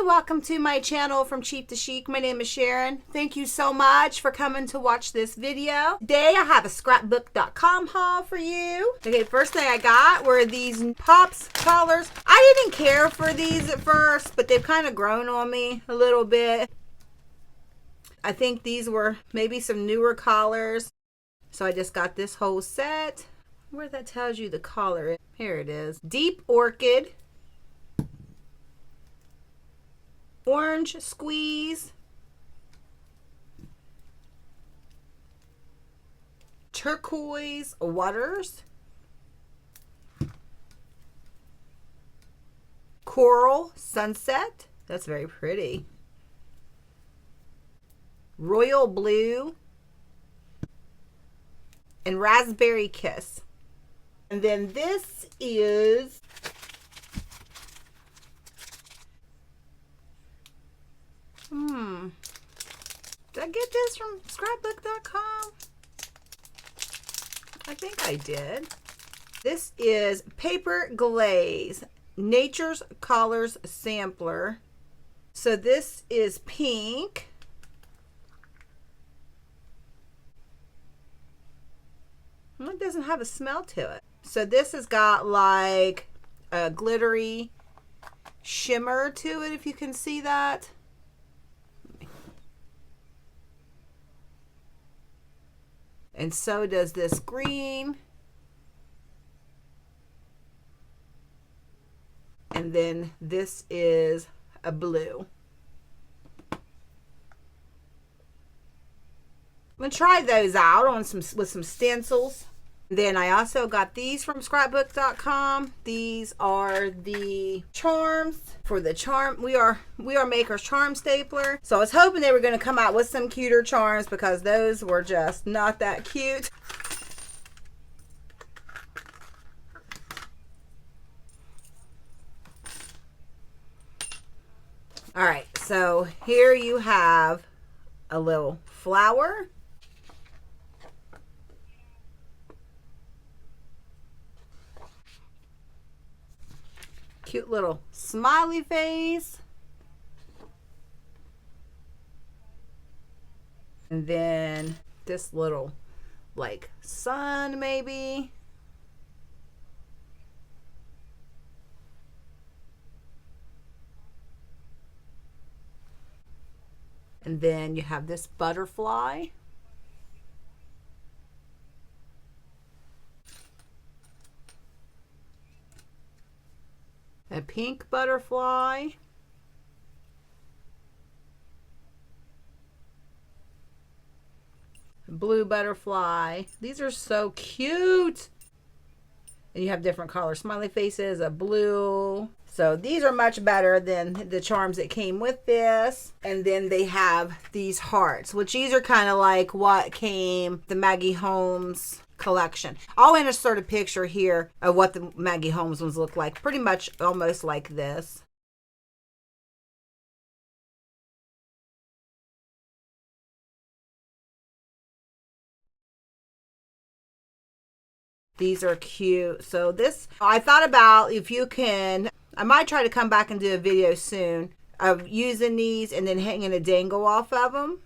welcome to my channel From Cheap to Chic. My name is Sharon. Thank you so much for coming to watch this video. Today I have a scrapbook.com haul for you. Okay, first thing I got were these Pops collars. I didn't care for these at first, but they've kind of grown on me a little bit. I think these were maybe some newer collars. So I just got this whole set. Where that tells you the collar is. Here it is. Deep Orchid. Orange Squeeze, Turquoise Waters, Coral Sunset, that's very pretty, Royal Blue, and Raspberry Kiss. And then this is did I get this from Scrapbook.com? I think I did. This is Paper Glaze, Nature's Colors Sampler. So this is pink. Well, it doesn't have a smell to it. So this has got like a glittery shimmer to it, if you can see that. And so does this green. And then this is a blue. I'm gonna try those out on with some stencils. Then I also got these from Scrapbook.com. These are the charms for the charm. We are Maker's charm stapler. So I was hoping they were going to come out with some cuter charms because those were just not that cute. All right, so here you have a little flower. Cute little smiley face. And then this little like sun maybe. And then you have this butterfly. A pink butterfly. A blue butterfly. These are so cute. And you have different color smiley faces, a blue. So these are much better than the charms that came with this. And then they have these hearts, which these are kind of like what came the Maggie Holmes collection. I'll insert a picture here of what the Maggie Holmes ones look like. Pretty much almost like this. These are cute. So this, I thought about if you can, I might try to come back and do a video soon of using these and then hanging a dangle off of them.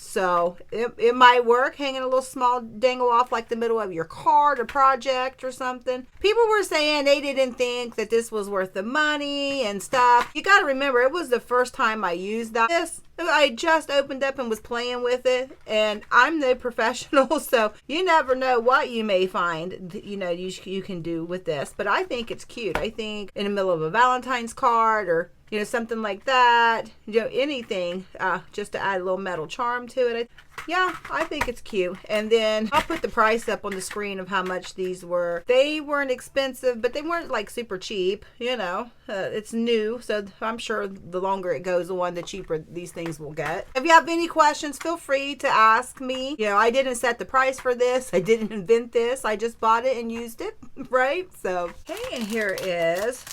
So it might work, hanging a little small dangle off like the middle of your card or project or something. People were saying they didn't think that this was worth the money and stuff. You got to remember, it was the first time I used this. I just opened up and was playing with it, and I'm no professional, so you never know what you may find, you know, you can do with this. But I think it's cute. I think in the middle of a Valentine's card or, you know, something like that, you know, anything, just to add a little metal charm to it. Yeah, I think it's cute. And then I'll put the price up on the screen of how much these were. They weren't expensive, but they weren't like super cheap, you know. It's new, so I'm sure the longer it goes on, the cheaper these things will get. If you have any questions, feel free to ask me. You know, I didn't set the price for this. I didn't invent this. I just bought it and used it, right? So, okay, and here is,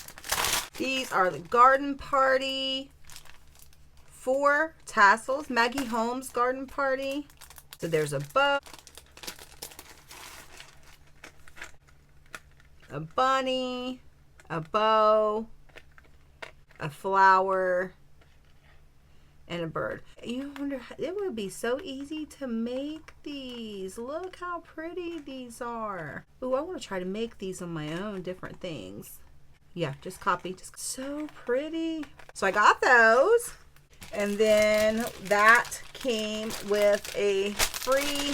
these are the Garden Party 4 tassels, Maggie Holmes Garden Party. So there's a bow, a bunny, a bow, a flower, and a bird. You wonder, it would be so easy to make these. Look how pretty these are. Ooh, I want to try to make these on my own, different things. Yeah, just copy. Just so pretty. So I got those. And then that came with a free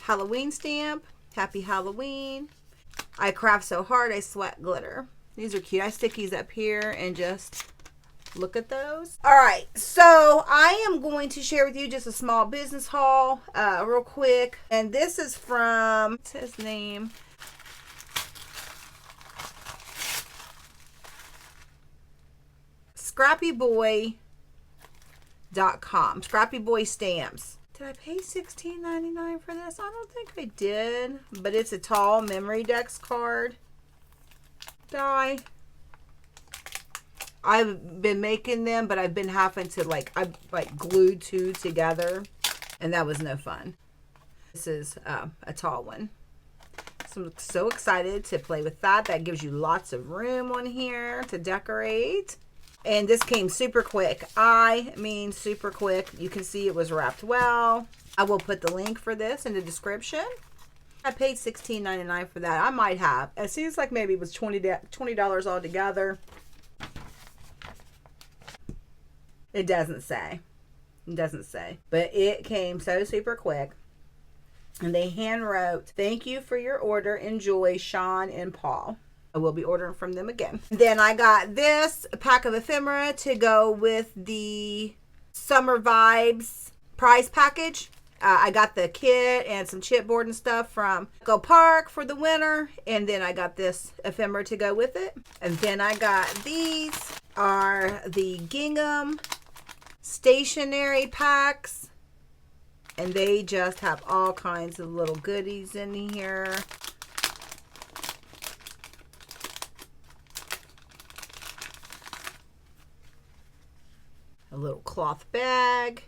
Halloween stamp. Happy Halloween. I craft so hard I sweat glitter. These are cute. I stick these up here and just look at those. All right, so I am going to share with you just a small business haul real quick. And this is from, what's his name? ScrappyBoy.com. Scrappy Boy Stamps. Did I pay $16.99 for this? I don't think I did. But it's a tall memory dex card die. I've been making them, but I've been having to I've glued two together, and that was no fun. This is a tall one. So I'm so excited to play with that. That gives you lots of room on here to decorate. And this came super quick. I mean super quick. You can see it was wrapped well. I will put the link for this in the description. I paid $16.99 for that. I might have. It seems like maybe it was $20 altogether. It doesn't say. It doesn't say. But it came so super quick. And they hand wrote, "Thank you for your order. Enjoy, Sean and Paul." I will be ordering from them again. Then I got this pack of ephemera to go with the Summer Vibes prize package. I got the kit and some chipboard and stuff from Go Park for the winter. And then I got this ephemera to go with it. And then I got these are the gingham stationery packs. And they just have all kinds of little goodies in here. A little cloth bag,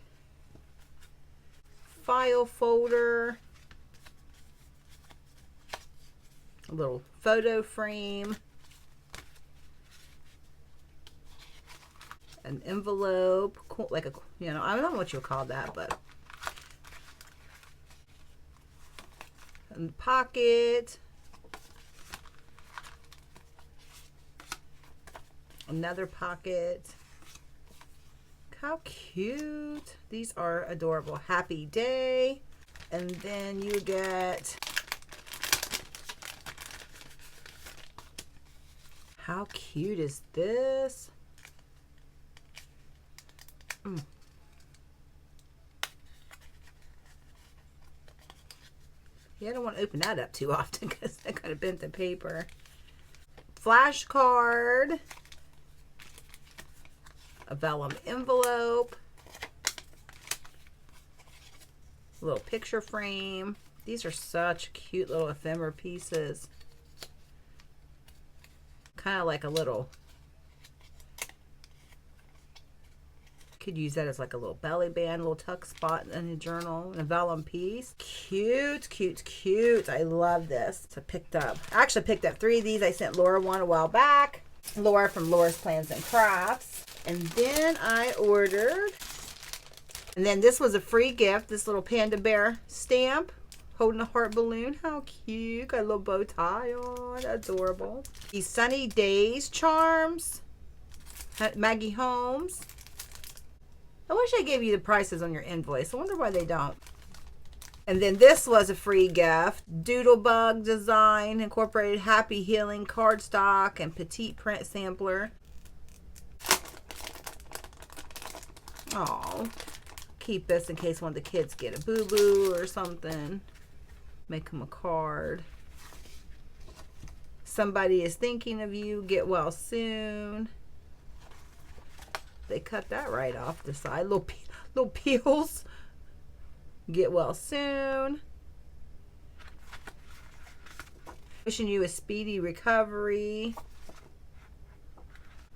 file folder, a little photo frame, an envelope, like a, you know, I don't know what you call that, but a pocket, another pocket. How cute. These are adorable. Happy day. And then you get, how cute is this? Yeah, I don't want to open that up too often because I kind of bent the paper. Flashcard. A vellum envelope, a little picture frame. These are such cute little ephemera pieces. Kind of like a little, could use that as like a little belly band, a little tuck spot in a journal, and a vellum piece. Cute, cute, cute. I love this. So I picked up, I actually picked up 3 of these. I sent Laura one a while back. Laura from Laura's Plans and Crafts. And then I ordered, and then this was a free gift, this little panda bear stamp holding a heart balloon. How cute. Got a little bow tie on. Adorable. These Sunny Days charms. Maggie Holmes. I wish I gave you the prices on your invoice. I wonder why they don't. And then this was a free gift. Doodlebug design, incorporated happy healing cardstock and petite print sampler. Oh, keep this in case one of the kids get a boo-boo or something. Make them a card. Somebody is thinking of you. Get well soon. They cut that right off the side. Little peels. Get well soon. Wishing you a speedy recovery.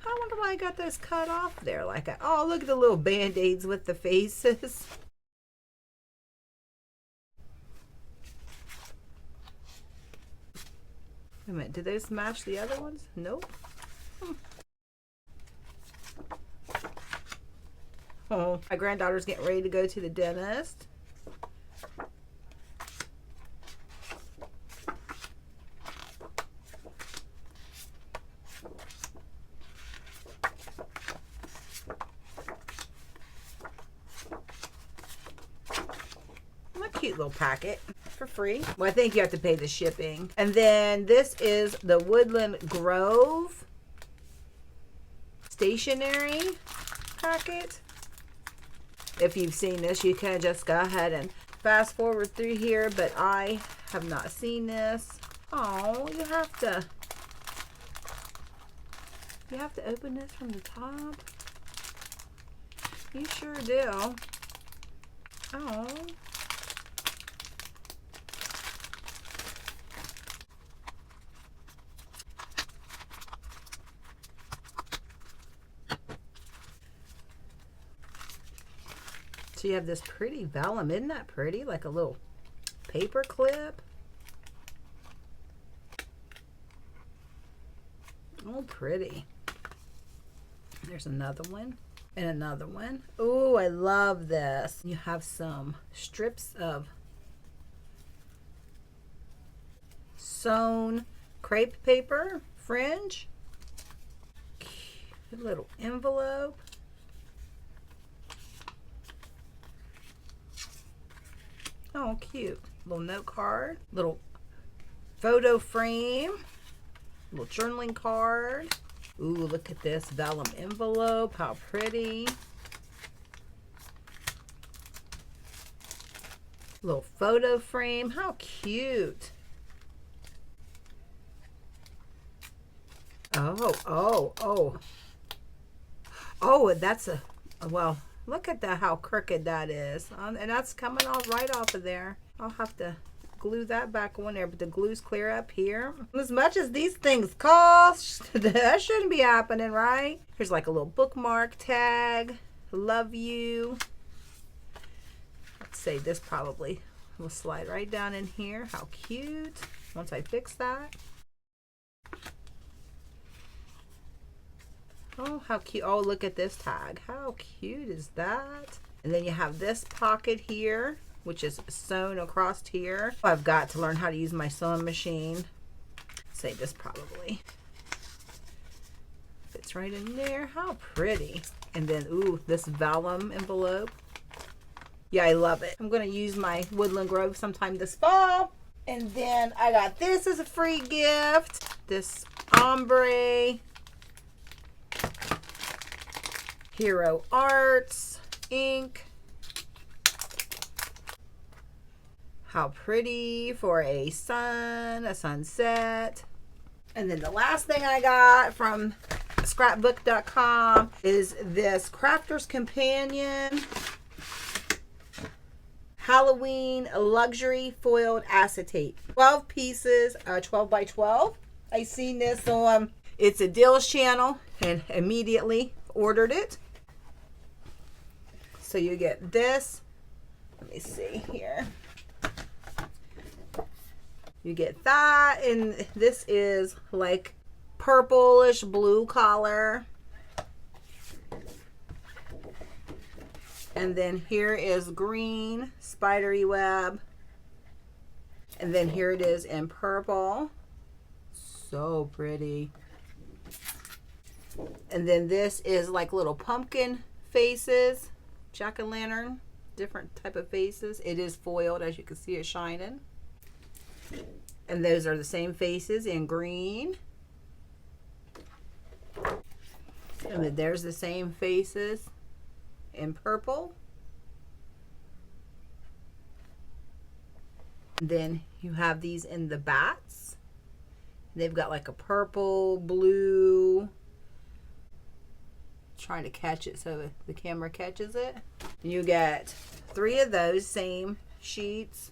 I wonder why I got those cut off there. Like, oh, look at the little band-aids with the faces. Wait a minute, did those match the other ones? Nope. Oh, my granddaughter's getting ready to go to the dentist. Cute little packet for free. Well, I think you have to pay the shipping. And then this is the Woodland Grove stationery packet. If you've seen this, you can just go ahead and fast forward through here, but I have not seen this. Oh, you have to open this from the top. You sure do. Oh. So you have this pretty vellum. Isn't that pretty? Like a little paper clip. Oh, pretty. There's another one and another one. Oh, I love this. You have some strips of sewn crepe paper, fringe. Cute little envelope. Oh, cute. Little note card, little photo frame, little journaling card. Ooh, look at this vellum envelope. How pretty. Little photo frame. How cute. Oh, that's a, well, look at that, how crooked that is. And that's coming off right off of there. I'll have to glue that back on there, but the glue's clear up here. As much as these things cost, that shouldn't be happening, right? Here's like a little bookmark tag. Love you. Let's say this probably will slide right down in here. How cute. Once I fix that. Oh, how cute. Oh, look at this tag. How cute is that? And then you have this pocket here, which is sewn across here. I've got to learn how to use my sewing machine. Say this probably fits right in there. How pretty. And then, ooh, this vellum envelope. Yeah, I love it. I'm going to use my Woodland Grove sometime this fall. And then I got this as a free gift. This ombre Hero Arts ink. How pretty for a sunset. And then the last thing I got from scrapbook.com is this Crafter's Companion Halloween Luxury Foiled Acetate. 12 pieces, 12 by 12. I seen this on It's a Deals channel and immediately ordered it. So you get this. Let me see here. You get that, and this is like purplish blue color. And then here is green spidery web. And then here it is in purple. So pretty. And then this is like little pumpkin faces, jack-o'-lantern, different type of faces. It is foiled, as you can see it shining. And those are the same faces in green. And then there's the same faces in purple. Then you have these in the bats. They've got like a purple, blue. Trying to catch it so the camera catches it. You get 3 of those same sheets.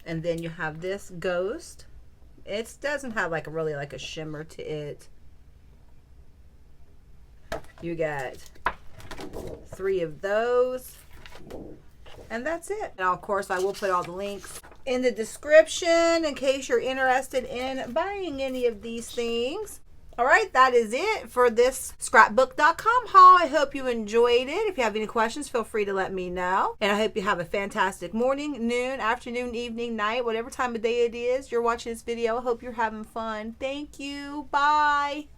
And then you have this ghost. It doesn't have like really like a shimmer to it. You get 3 of those. And that's it. Now, of course, I will put all the links in the description in case you're interested in buying any of these things. All right, that is it for this scrapbook.com haul. I hope you enjoyed it. If you have any questions, feel free to let me know. And I hope you have a fantastic morning, noon, afternoon, evening, night, whatever time of day it is you're watching this video. I hope you're having fun. Thank you. Bye.